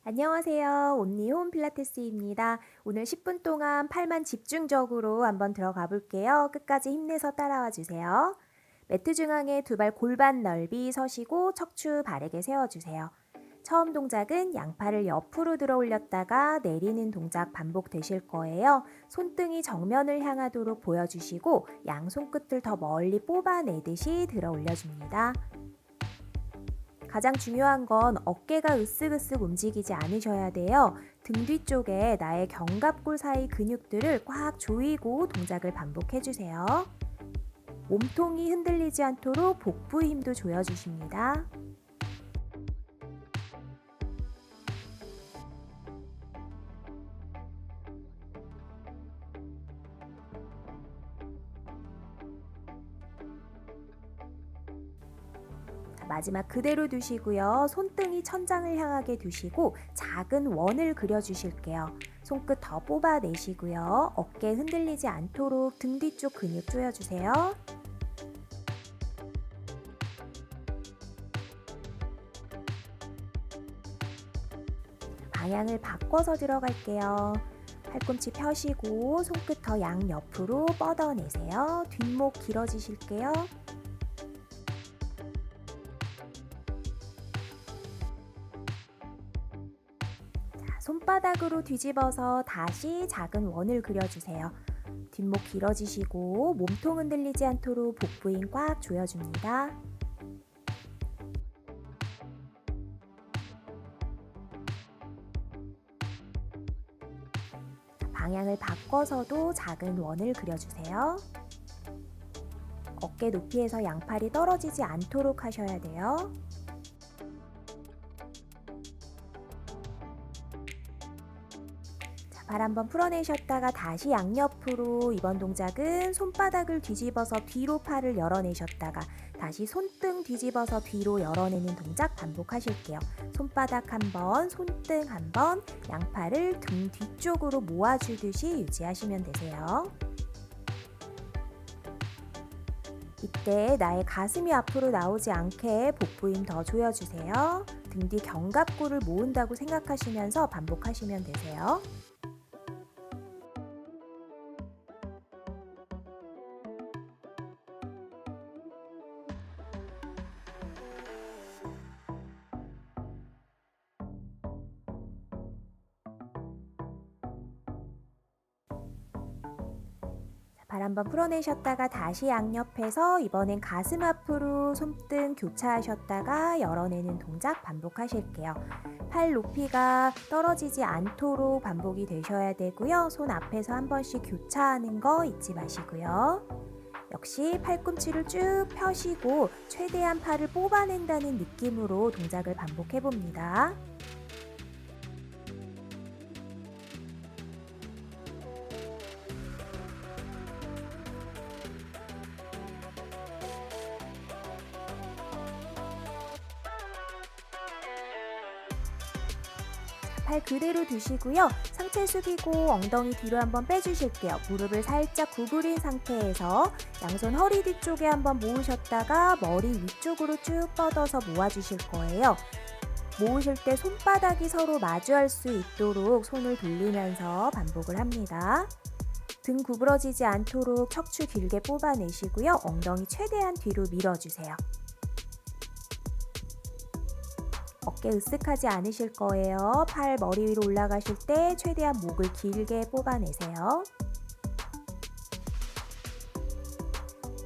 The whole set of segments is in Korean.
안녕하세요. 온리 홈 필라테스입니다. 오늘 10분 동안 팔만 집중적으로 한번 들어가 볼게요. 끝까지 힘내서 따라와 주세요. 매트 중앙에 두 발 골반 넓이 서시고 척추 바르게 세워주세요. 처음 동작은 양팔을 옆으로 들어 올렸다가 내리는 동작 반복되실 거예요. 손등이 정면을 향하도록 보여주시고 양 손끝을 더 멀리 뽑아내듯이 들어 올려줍니다. 가장 중요한 건 어깨가 으쓱으쓱 움직이지 않으셔야 돼요. 등 뒤쪽에 나의 견갑골 사이 근육들을 꽉 조이고 동작을 반복해주세요. 몸통이 흔들리지 않도록 복부 힘도 조여주십니다. 마지막 그대로 두시고요. 손등이 천장을 향하게 두시고 작은 원을 그려주실게요. 손끝 더 뽑아내시고요. 어깨 흔들리지 않도록 등 뒤쪽 근육 조여주세요. 방향을 바꿔서 들어갈게요. 팔꿈치 펴시고 손끝 더 양옆으로 뻗어내세요. 뒷목 길어지실게요. 손바닥으로 뒤집어서 다시 작은 원을 그려주세요. 뒷목 길어지시고 몸통 흔들리지 않도록 복부 힘 꽉 조여줍니다. 방향을 바꿔서도 작은 원을 그려주세요. 어깨 높이에서 양팔이 떨어지지 않도록 하셔야 돼요. 발 한번 풀어내셨다가 다시 양옆으로. 이번 동작은 손바닥을 뒤집어서 뒤로 팔을 열어내셨다가 다시 손등 뒤집어서 뒤로 열어내는 동작 반복하실게요. 손바닥 한번, 손등 한번, 양팔을 등 뒤쪽으로 모아주듯이 유지하시면 되세요. 이때 나의 가슴이 앞으로 나오지 않게 복부 힘 더 조여주세요. 등 뒤 견갑골을 모은다고 생각하시면서 반복하시면 되세요. 발 한번 풀어내셨다가 다시 양옆에서 이번엔 가슴 앞으로 손등 교차하셨다가 열어내는 동작 반복하실게요. 팔 높이가 떨어지지 않도록 반복이 되셔야 되고요. 손 앞에서 한 번씩 교차하는 거 잊지 마시고요. 역시 팔꿈치를 쭉 펴시고 최대한 팔을 뽑아낸다는 느낌으로 동작을 반복해 봅니다. 팔 그대로 두시고요. 상체 숙이고 엉덩이 뒤로 한번 빼주실게요. 무릎을 살짝 구부린 상태에서 양손 허리 뒤쪽에 한번 모으셨다가 머리 위쪽으로 쭉 뻗어서 모아주실 거예요. 모으실 때 손바닥이 서로 마주할 수 있도록 손을 돌리면서 반복을 합니다. 등 구부러지지 않도록 척추 길게 뽑아내시고요. 엉덩이 최대한 뒤로 밀어주세요. 어깨 으쓱하지 않으실 거예요. 팔 머리 위로 올라가실 때 최대한 목을 길게 뽑아내세요.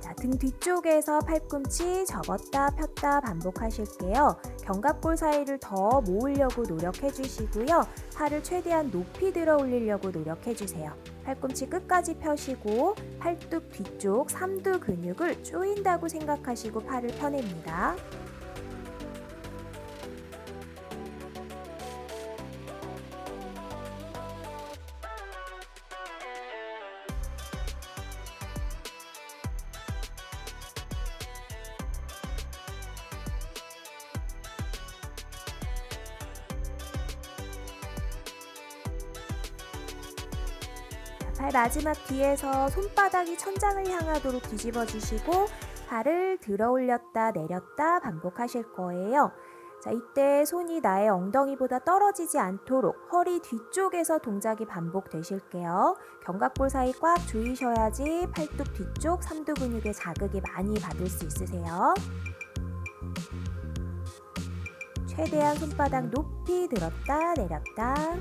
자, 등 뒤쪽에서 팔꿈치 접었다 폈다 반복하실게요. 견갑골 사이를 더 모으려고 노력해 주시고요. 팔을 최대한 높이 들어 올리려고 노력해 주세요. 팔꿈치 끝까지 펴시고 팔뚝 뒤쪽 삼두 근육을 조인다고 생각하시고 팔을 펴냅니다. 발 마지막 뒤에서 손바닥이 천장을 향하도록 뒤집어 주시고 팔을 들어 올렸다 내렸다 반복하실 거예요. 자, 이때 손이 나의 엉덩이보다 떨어지지 않도록 허리 뒤쪽에서 동작이 반복되실게요. 견갑골 사이 꽉 조이셔야지 팔뚝 뒤쪽 삼두 근육의 자극이 많이 받을 수 있으세요. 최대한 손바닥 높이 들었다 내렸다. 자,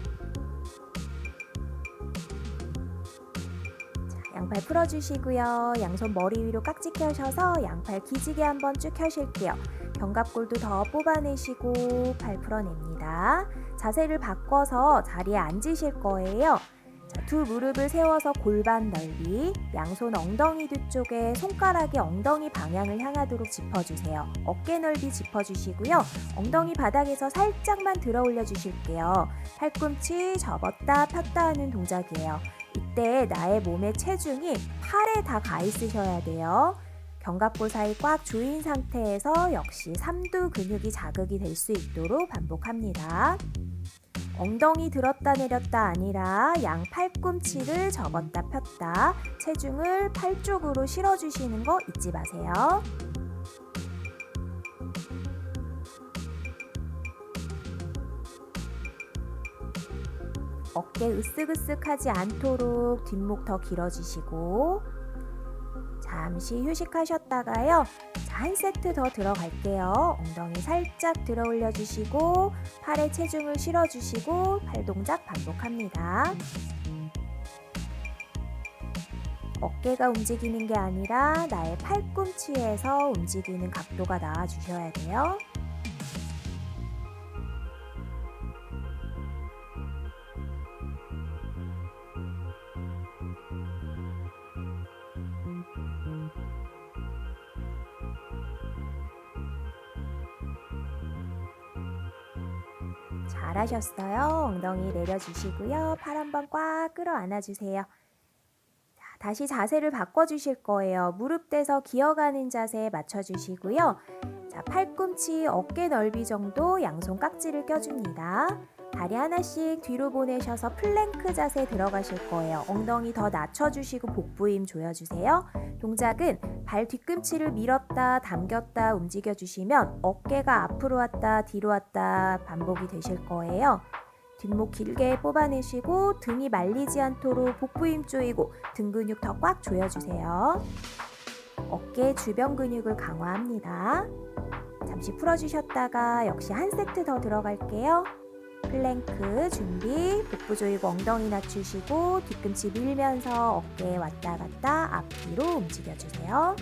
양팔 풀어주시고요. 양손 머리 위로 깍지 펴셔서 양팔 기지개 한번 쭉 펴실게요. 견갑골도 더 뽑아내시고 팔 풀어냅니다. 자세를 바꿔서 자리에 앉으실 거예요. 자, 두 무릎을 세워서 골반 넓이, 양손 엉덩이 뒤쪽에 손가락이 엉덩이 방향을 향하도록 짚어주세요. 어깨 넓이 짚어주시고요. 엉덩이 바닥에서 살짝만 들어 올려주실게요. 팔꿈치 접었다 폈다 하는 동작이에요. 이때 나의 몸의 체중이 팔에 다 가 있으셔야 돼요. 견갑골 사이 꽉 조인 상태에서 역시 삼두 근육이 자극이 될 수 있도록 반복합니다. 엉덩이 들었다 내렸다 아니라 양 팔꿈치를 접었다 폈다, 체중을 팔 쪽으로 실어주시는 거 잊지 마세요. 어깨 으쓱으쓱하지 않도록 뒷목 더 길어지시고 잠시 휴식하셨다가요. 자, 한 세트 더 들어갈게요. 엉덩이 살짝 들어 올려주시고 팔에 체중을 실어주시고 팔 동작 반복합니다. 어깨가 움직이는 게 아니라 나의 팔꿈치에서 움직이는 각도가 나와주셔야 돼요. 잘하셨어요. 엉덩이 내려주시고요. 팔 한번 꽉 끌어 안아주세요. 자, 다시 자세를 바꿔주실 거예요. 무릎 대서 기어가는 자세에 맞춰주시고요. 자, 팔꿈치 어깨 넓이 정도 양손 깍지를 껴줍니다. 다리 하나씩 뒤로 보내셔서 플랭크 자세 들어가실 거예요. 엉덩이 더 낮춰주시고 복부 힘 조여주세요. 동작은 발 뒤꿈치를 밀었다 당겼다 움직여주시면 어깨가 앞으로 왔다 뒤로 왔다 반복이 되실 거예요. 뒷목 길게 뽑아내시고 등이 말리지 않도록 복부 힘 조이고 등 근육 더 꽉 조여주세요. 어깨 주변 근육을 강화합니다. 잠시 풀어주셨다가 역시 한 세트 더 들어갈게요. 플랭크 준비, 복부 조이고 엉덩이 낮추시고 뒤꿈치 밀면서 어깨 왔다 갔다 앞뒤로 움직여주세요.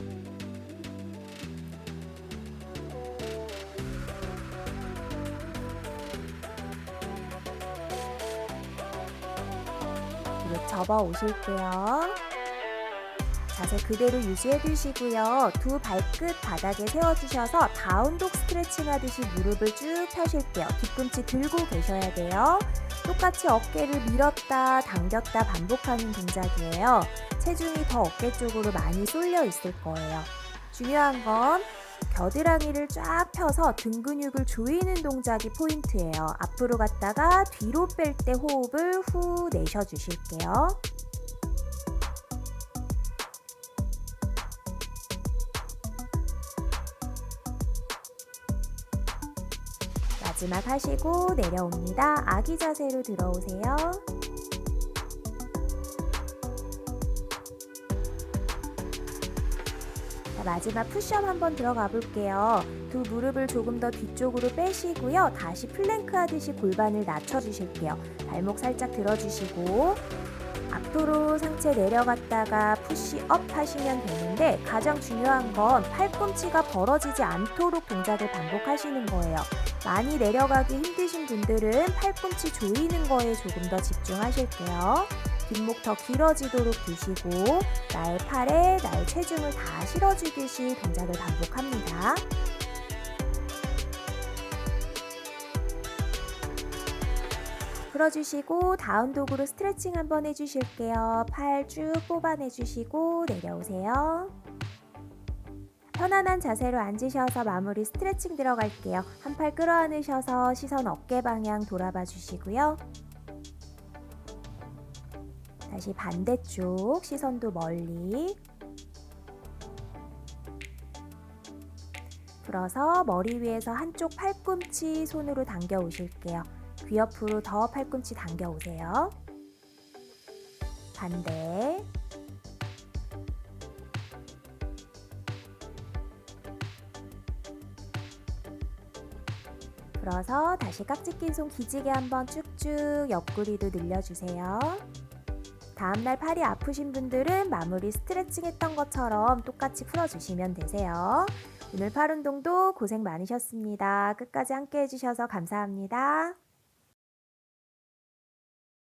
뒤로 접어 오실게요. 자세 그대로 유지해 두시고요. 두 발끝 바닥에 세워주셔서 다운독 스트레칭 하듯이 무릎을 쭉 펴실게요. 뒤꿈치 들고 계셔야 돼요. 똑같이 어깨를 밀었다 당겼다 반복하는 동작이에요. 체중이 더 어깨 쪽으로 많이 쏠려 있을 거예요. 중요한 건 겨드랑이를 쫙 펴서 등 근육을 조이는 동작이 포인트예요. 앞으로 갔다가 뒤로 뺄 때 호흡을 후 내쉬어주실게요. 마지막 하시고 내려옵니다. 아기 자세로 들어오세요. 자, 마지막 푸시업 한번 들어가 볼게요. 두 무릎을 조금 더 뒤쪽으로 빼시고요. 다시 플랭크 하듯이 골반을 낮춰주실게요. 발목 살짝 들어주시고 앞으로 상체 내려갔다가 푸시업 하시면 되는데 가장 중요한 건 팔꿈치가 벌어지지 않도록 동작을 반복하시는 거예요. 많이 내려가기 힘드신 분들은 팔꿈치 조이는 거에 조금 더 집중하실게요. 뒷목 더 길어지도록 두시고 나의 팔에 나의 체중을 다 실어주듯이 동작을 반복합니다. 풀어주시고 다운독으로 스트레칭 한번 해주실게요. 팔 쭉 뽑아내주시고 내려오세요. 편안한 자세로 앉으셔서 마무리 스트레칭 들어갈게요. 한 팔 끌어안으셔서 시선 어깨 방향 돌아봐 주시고요. 다시 반대쪽 시선도 멀리. 풀어서 머리 위에서 한쪽 팔꿈치 손으로 당겨 오실게요. 귀 옆으로 더 팔꿈치 당겨 오세요. 반대. 풀어서 다시 깍지 낀 손 기지개 한번 쭉쭉 옆구리도 늘려주세요. 다음날 팔이 아프신 분들은 마무리 스트레칭 했던 것처럼 똑같이 풀어주시면 되세요. 오늘 팔 운동도 고생 많으셨습니다. 끝까지 함께 해주셔서 감사합니다.